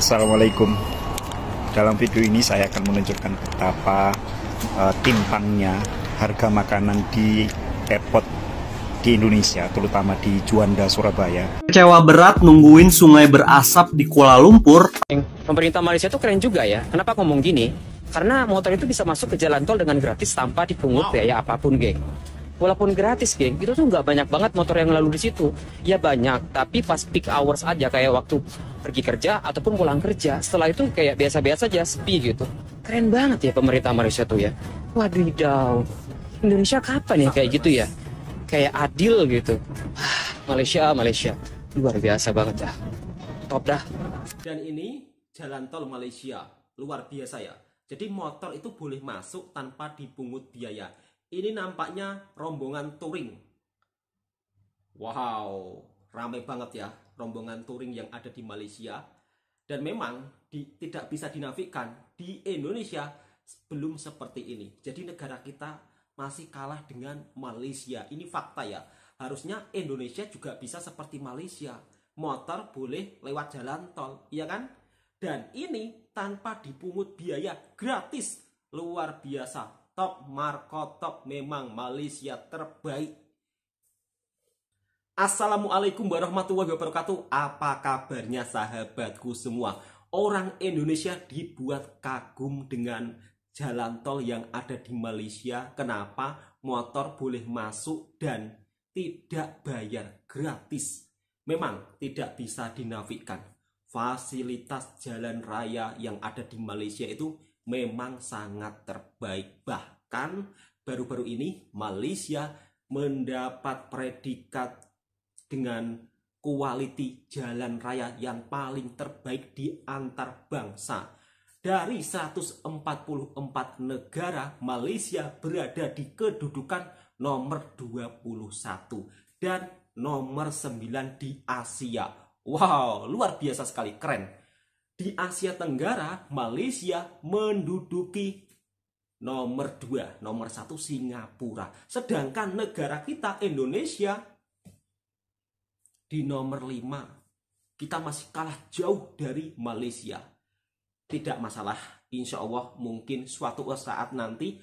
Assalamualaikum. Dalam video ini saya akan menunjukkan betapa timpangnya harga makanan di airport di Indonesia, terutama di Juanda, Surabaya. Kecewa berat nungguin sungai berasap di Kuala Lumpur. Pemerintah Malaysia itu keren juga ya. Kenapa ngomong gini? Karena motor itu bisa masuk ke jalan tol dengan gratis tanpa dipungut biaya apapun, geng. Walaupun gratis, geng, itu tuh nggak banyak banget motor yang lalu di situ. Ya banyak, tapi pas peak hours aja, kayak waktu pergi kerja ataupun pulang kerja. Setelah itu kayak biasa-biasa aja, sepi gitu. Keren banget ya pemerintah Malaysia tuh ya. Wadidaw, Indonesia kapan ya kayak gitu ya? Kayak adil gitu. Malaysia, luar biasa banget ya. Top dah. Dan ini jalan tol Malaysia, luar biasa ya. Jadi motor itu boleh masuk tanpa dipungut biaya. Ini nampaknya rombongan touring. Wow, ramai banget ya rombongan touring yang ada di Malaysia. Dan memang tidak bisa dinafikan di Indonesia belum seperti ini. Jadi negara kita masih kalah dengan Malaysia. Ini fakta ya. Harusnya Indonesia juga bisa seperti Malaysia. Motor boleh lewat jalan tol, iya kan? Dan ini tanpa dipungut biaya, gratis. Luar biasa. Top Marco top, memang Malaysia terbaik. Assalamualaikum warahmatullahi wabarakatuh. Apa kabarnya sahabatku semua? Orang Indonesia dibuat kagum dengan jalan tol yang ada di Malaysia. Kenapa? Motor boleh masuk dan tidak bayar, gratis. Memang tidak bisa dinafikan. Fasilitas jalan raya yang ada di Malaysia itu memang sangat terbaik. Bahkan baru-baru ini Malaysia mendapat predikat dengan quality jalan raya yang paling terbaik di antar bangsa. Dari 144 negara, Malaysia berada di kedudukan nomor 21 dan nomor 9 di Asia. Wow, luar biasa sekali, keren. Di Asia Tenggara, Malaysia menduduki nomor 2, nomor 1 Singapura. Sedangkan negara kita Indonesia di nomor 5. Kita masih kalah jauh dari Malaysia. Tidak masalah, insya Allah mungkin suatu saat nanti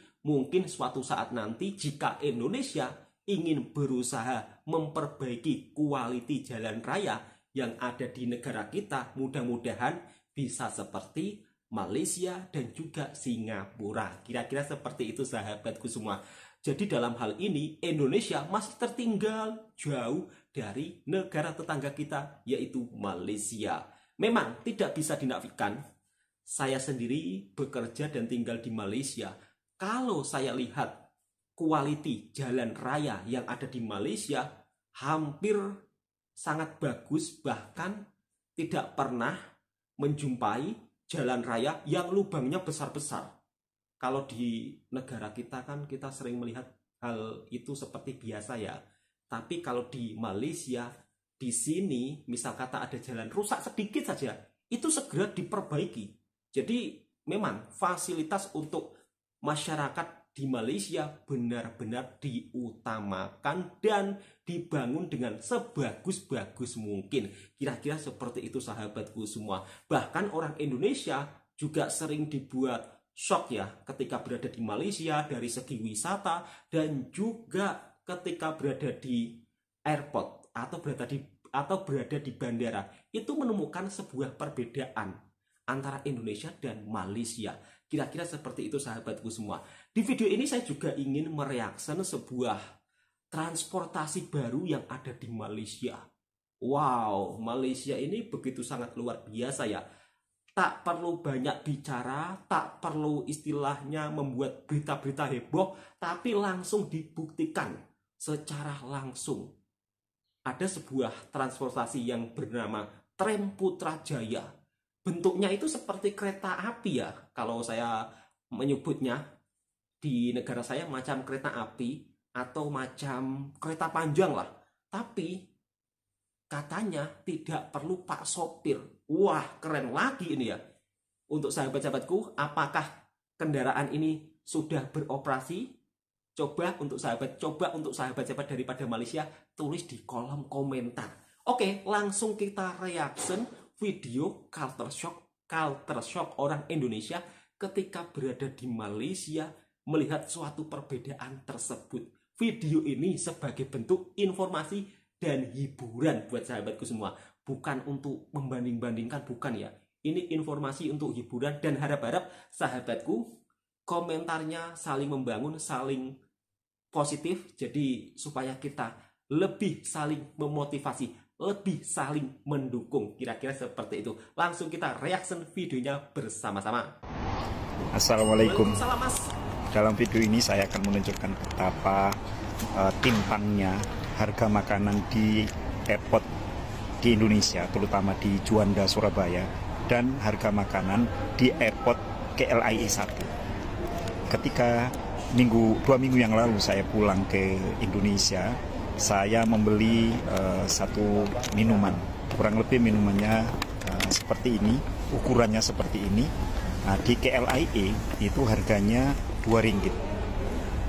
jika Indonesia ingin berusaha memperbaiki kualiti jalan raya yang ada di negara kita, mudah-mudahan bisa seperti Malaysia dan juga Singapura. Kira-kira seperti itu sahabatku semua. Jadi dalam hal ini Indonesia masih tertinggal jauh dari negara tetangga kita, yaitu Malaysia. Memang tidak bisa dinafikan. Saya sendiri bekerja dan tinggal di Malaysia. Kalau saya lihat kualiti jalan raya yang ada di Malaysia hampir sangat bagus, bahkan tidak pernah menjumpai jalan raya yang lubangnya besar-besar. Kalau di negara kita kan kita sering melihat hal itu seperti biasa ya. Tapi kalau di Malaysia, di sini misal kata ada jalan rusak sedikit saja, itu segera diperbaiki. Jadi memang fasilitas untuk masyarakat di Malaysia benar-benar diutamakan dan dibangun dengan sebagus-bagus mungkin. Kira-kira seperti itu sahabatku semua. Bahkan orang Indonesia juga sering dibuat shock ya ketika berada di Malaysia dari segi wisata dan juga ketika berada di airport atau berada di bandara. Itu menemukan sebuah perbedaan antara Indonesia dan Malaysia. Kira-kira seperti itu sahabatku semua. Di video ini saya juga ingin mereaksikan sebuah transportasi baru yang ada di Malaysia. Wow, Malaysia ini begitu sangat luar biasa ya. Tak perlu banyak bicara, tak perlu istilahnya membuat berita-berita heboh, tapi langsung dibuktikan secara langsung. Ada sebuah transportasi yang bernama Tram Putrajaya. Bentuknya itu seperti kereta api ya, kalau saya menyebutnya. Di negara saya macam kereta api atau macam kereta panjang lah. Tapi katanya tidak perlu pak sopir. Wah, keren lagi ini ya. Untuk sahabat-sahabatku, apakah kendaraan ini sudah beroperasi? Coba untuk sahabat-sahabat daripada Malaysia, tulis di kolom komentar. Oke, langsung kita reaction video culture shock culture shock orang Indonesia ketika berada di Malaysia melihat suatu perbedaan tersebut. Video ini sebagai bentuk informasi dan hiburan buat sahabatku semua. Bukan untuk membanding-bandingkan, bukan ya. Ini informasi untuk hiburan dan harap-harap sahabatku komentarnya saling membangun, saling positif. Jadi supaya kita lebih saling memotivasi, lebih saling mendukung. Kira-kira seperti itu. Langsung kita reaction videonya bersama-sama. Assalamualaikum. Waalaikumsalam, Mas. Dalam video ini saya akan menunjukkan betapa timpangnya harga makanan di airport di Indonesia, terutama di Juanda, Surabaya, dan harga makanan di airport KLIA 1. Ketika 2 minggu yang lalu saya pulang ke Indonesia, saya membeli satu minuman, kurang lebih minumannya seperti ini, ukurannya seperti ini. Nah, di KLIA itu harganya Rp2,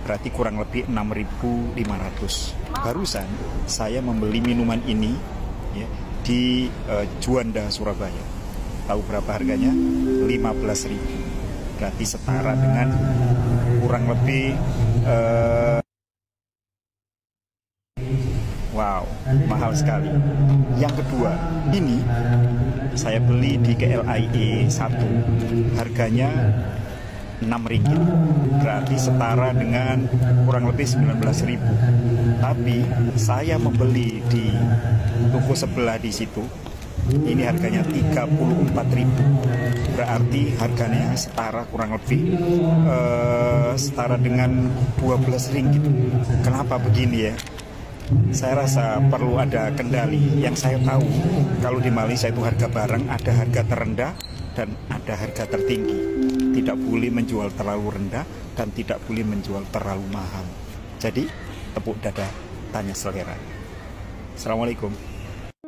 berarti kurang lebih 6.500. Barusan saya membeli minuman ini ya, di Juanda, Surabaya. Tahu berapa harganya? 15.000. Berarti setara dengan kurang lebih wow, mahal sekali. Yang kedua, ini saya beli di KLIA 1, harganya Rp6, berarti setara dengan kurang lebih 19.000. Tapi saya membeli di toko sebelah di situ, ini harganya 34.000, berarti harganya setara kurang lebih setara dengan Rp12. Kenapa begini ya? Saya rasa perlu ada kendali. Yang saya tahu, kalau di Malaysia itu harga barang ada harga terendah dan ada harga tertinggi. Tidak boleh menjual terlalu rendah dan tidak boleh menjual terlalu mahal. Jadi, tepuk dada, tanya selera. Assalamualaikum.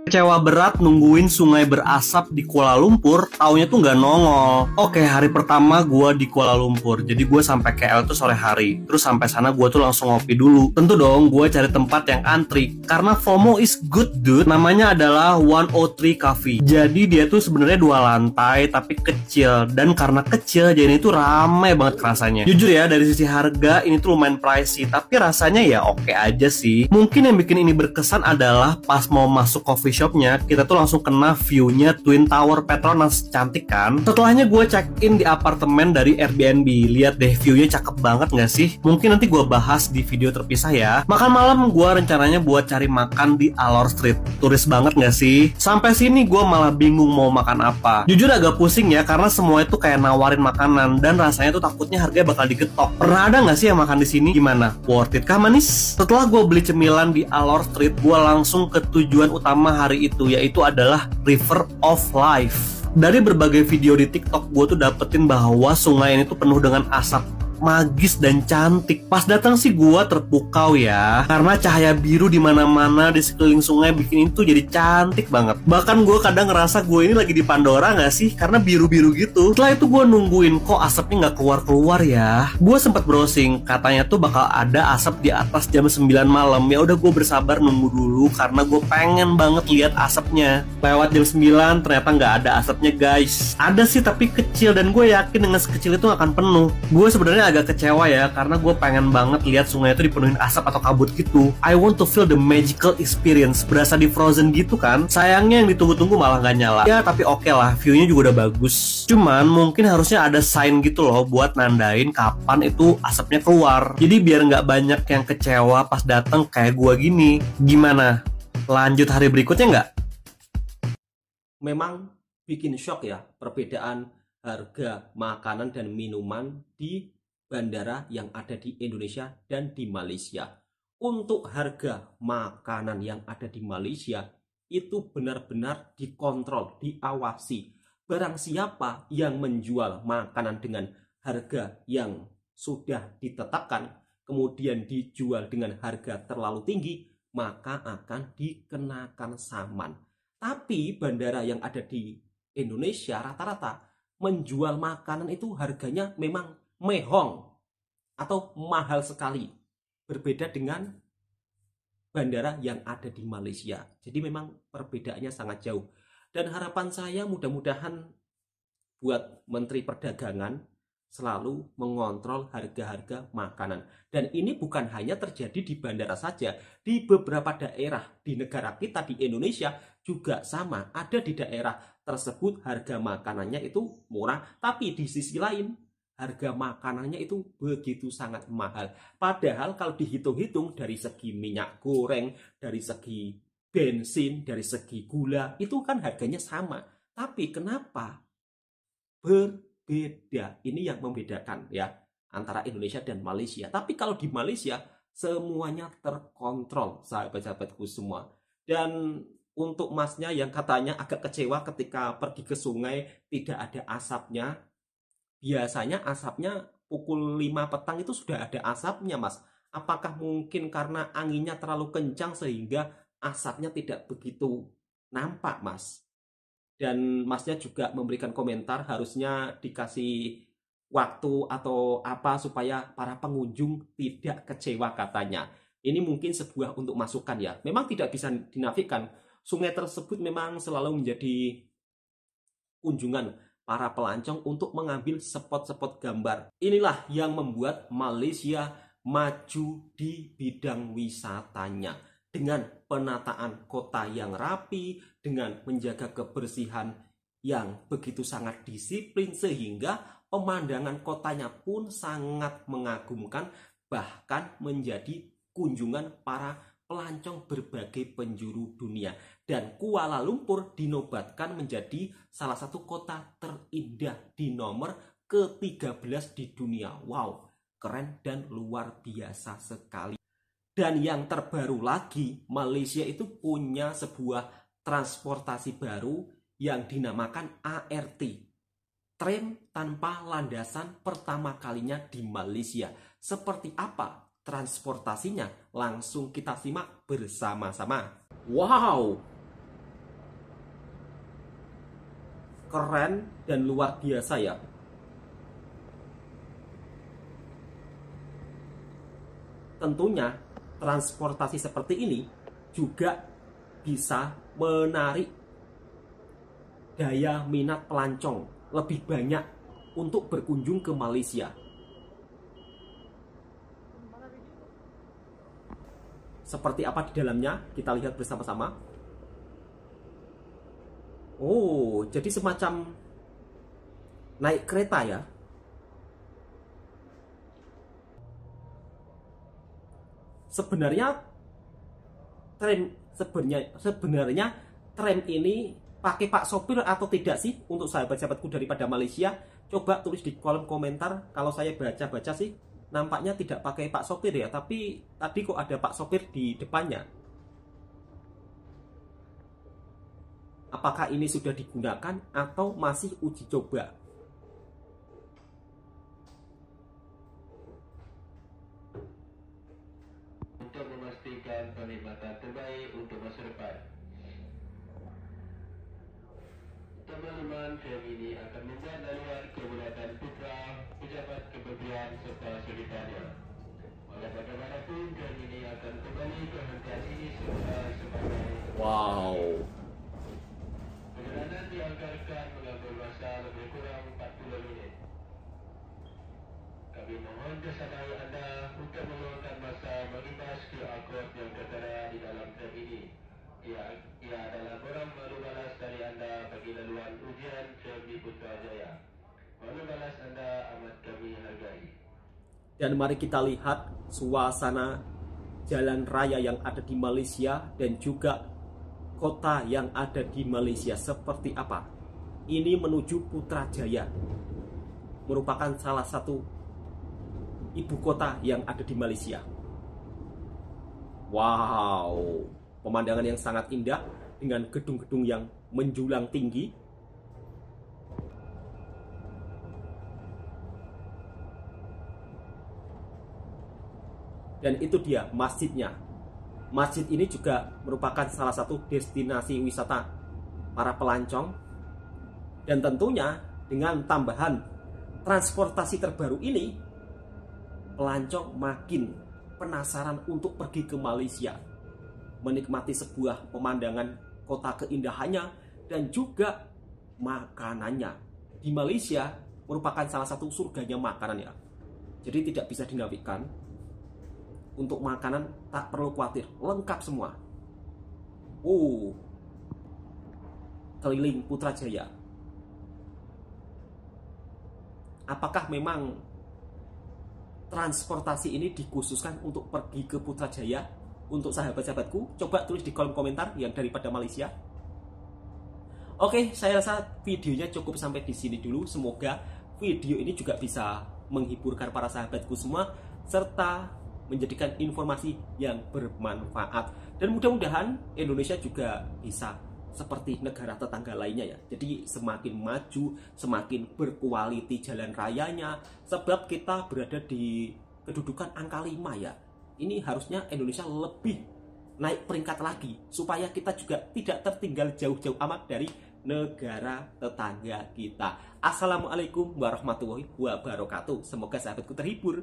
Kecewa berat nungguin sungai berasap di Kuala Lumpur, taunya tuh nggak nongol. Oke, hari pertama gue di Kuala Lumpur, jadi gue sampai KL tuh sore hari. Terus sampai sana gue tuh langsung ngopi dulu. Tentu dong gue cari tempat yang antri, karena FOMO is good dude. Namanya adalah 103 Coffee. Jadi dia tuh sebenarnya 2 lantai tapi kecil, dan karena kecil jadi ini tuh rame banget rasanya. Jujur ya, dari sisi harga ini tuh lumayan pricey, tapi rasanya ya oke aja sih. Mungkin yang bikin ini berkesan adalah pas mau masuk coffee shopnya, kita tuh langsung kena view-nya Twin Tower Petronas, cantik kan? Setelahnya gue check-in di apartemen dari Airbnb. Lihat deh, view-nya cakep banget gak sih? Mungkin nanti gue bahas di video terpisah ya. Makan malam gue rencananya buat cari makan di Alor Street. Turis banget gak sih? Sampai sini gue malah bingung mau makan apa. Jujur agak pusing ya, karena semua itu kayak nawarin makanan dan rasanya tuh takutnya harganya bakal digetok. Pernah ada gak sih yang makan di sini? Gimana? Worth it kah manis? Setelah gue beli cemilan di Alor Street, gue langsung ke tujuan utama hari itu, yaitu adalah River of Life. Dari berbagai video di TikTok, gue tuh dapetin bahwa sungai ini tuh penuh dengan asap magis dan cantik. Pas datang sih gue terpukau ya, karena cahaya biru di mana-mana di sekeliling sungai bikin itu jadi cantik banget. Bahkan gue kadang ngerasa gue ini lagi di Pandora nggak sih, karena biru-biru gitu. Setelah itu gue nungguin kok asapnya nggak keluar-keluar ya. Gue sempet browsing, katanya tuh bakal ada asap di atas jam 9 malam. Ya udah gue bersabar nunggu dulu karena gue pengen banget lihat asapnya. Lewat jam 9 ternyata nggak ada asapnya guys. Ada sih tapi kecil, dan gue yakin dengan sekecil itu akan penuh. Gue sebenarnya agak kecewa ya, karena gue pengen banget lihat sungai itu dipenuhin asap atau kabut gitu. I want to feel the magical experience, berasa di Frozen gitu kan. Sayangnya yang ditunggu-tunggu malah nggak nyala. Ya tapi oke lah, view-nya juga udah bagus. Cuman mungkin harusnya ada sign gitu loh buat nandain kapan itu asapnya keluar. Jadi biar nggak banyak yang kecewa pas datang kayak gue gini. Gimana? Lanjut hari berikutnya nggak? Memang bikin shock ya perbedaan harga makanan dan minuman di bandara yang ada di Indonesia dan di Malaysia. Untuk harga makanan yang ada di Malaysia itu benar-benar dikontrol, diawasi. Barang siapa yang menjual makanan dengan harga yang sudah ditetapkan, kemudian dijual dengan harga terlalu tinggi, maka akan dikenakan saman. Tapi bandara yang ada di Indonesia rata-rata menjual makanan itu harganya memang mehong atau mahal sekali, berbeda dengan bandara yang ada di Malaysia. Jadi memang perbedaannya sangat jauh. Dan harapan saya mudah-mudahan buat Menteri Perdagangan selalu mengontrol harga-harga makanan. Dan ini bukan hanya terjadi di bandara saja, di beberapa daerah di negara kita di Indonesia juga sama. Ada di daerah tersebut harga makanannya itu murah, tapi di sisi lain harga makanannya itu begitu sangat mahal. Padahal kalau dihitung-hitung dari segi minyak goreng, dari segi bensin, dari segi gula, itu kan harganya sama. Tapi kenapa berbeda? Ini yang membedakan ya antara Indonesia dan Malaysia. Tapi kalau di Malaysia semuanya terkontrol, sahabat-sahabatku semua. Dan untuk masnya yang katanya agak kecewa ketika pergi ke sungai tidak ada asapnya, biasanya asapnya pukul 5 petang itu sudah ada asapnya, Mas. Apakah mungkin karena anginnya terlalu kencang sehingga asapnya tidak begitu nampak, Mas? Dan masnya juga memberikan komentar harusnya dikasih waktu atau apa supaya para pengunjung tidak kecewa katanya. Ini mungkin sebuah untuk masukan ya. Memang tidak bisa dinafikan. Sungai tersebut memang selalu menjadi kunjungan para pelancong untuk mengambil spot-spot gambar. Inilah yang membuat Malaysia maju di bidang wisatanya. Dengan penataan kota yang rapi, dengan menjaga kebersihan yang begitu sangat disiplin, sehingga pemandangan kotanya pun sangat mengagumkan, bahkan menjadi kunjungan para pelancong berbagai penjuru dunia. Dan Kuala Lumpur dinobatkan menjadi salah satu kota terindah di nomor ke-13 di dunia. Wow, keren dan luar biasa sekali. Dan yang terbaru lagi, Malaysia itu punya sebuah transportasi baru yang dinamakan ART. Tram tanpa landasan pertama kalinya di Malaysia. Seperti apa transportasinya? Langsung kita simak bersama-sama. Wow! Keren dan luar biasa ya. Tentunya transportasi seperti ini juga bisa menarik daya minat pelancong lebih banyak untuk berkunjung ke Malaysia. Seperti apa di dalamnya, kita lihat bersama-sama. Oh, jadi semacam naik kereta ya. Sebenarnya tram ini pakai Pak sopir atau tidak sih untuk sahabat-sahabatku daripada Malaysia? Coba tulis di kolom komentar. Kalau saya baca-baca sih nampaknya tidak pakai Pak sopir ya, tapi tadi kok ada Pak sopir di depannya. Apakah ini sudah digunakan atau masih uji coba? Untuk memastikan penikmatan terbaik untuk masa depan. Teman-teman, film ini akan membuat laluan kemuliaan putra, pejabat kementerian serta sekitarnya. Walau bagaimanapun, film ini akan kembali ke hentian ini sebagai Wow. perjalanan dianggarkan mengambil masa lebih kurang 40 minit. Kami mohon kesabaran anda untuk meluangkan masa melibas QR code yang tertera di dalam film ini. Ia adalah borang malu balas dari anda bagi laluan ujian film di Putrajaya. Malu balas anda amat kami hargai. Dan mari kita lihat suasana jalan raya yang ada di Malaysia dan juga kota yang ada di Malaysia seperti apa. Ini menuju Putrajaya, merupakan salah satu ibu kota yang ada di Malaysia. Wow, pemandangan yang sangat indah dengan gedung-gedung yang menjulang tinggi. Dan itu dia masjidnya. Masjid ini juga merupakan salah satu destinasi wisata para pelancong. Dan tentunya dengan tambahan transportasi terbaru ini, pelancong makin penasaran untuk pergi ke Malaysia, menikmati sebuah pemandangan kota keindahannya dan juga makanannya. di Malaysia merupakan salah satu surganya makanan ya. Jadi tidak bisa dinafikan. Untuk makanan tak perlu khawatir, lengkap semua. Keliling Putrajaya. Apakah memang transportasi ini dikhususkan untuk pergi ke Putrajaya? Untuk sahabat-sahabatku, coba tulis di kolom komentar yang daripada Malaysia. Oke, saya rasa videonya cukup sampai di sini dulu. Semoga video ini juga bisa menghiburkan para sahabatku semua, serta menjadikan informasi yang bermanfaat. Dan mudah-mudahan Indonesia juga bisa seperti negara tetangga lainnya ya. Jadi semakin maju, semakin berkualiti jalan rayanya. Sebab kita berada di kedudukan angka 5 ya. Ini harusnya Indonesia lebih naik peringkat lagi, supaya kita juga tidak tertinggal jauh-jauh amat dari negara tetangga kita. Assalamualaikum warahmatullahi wabarakatuh. Semoga sahabatku terhibur.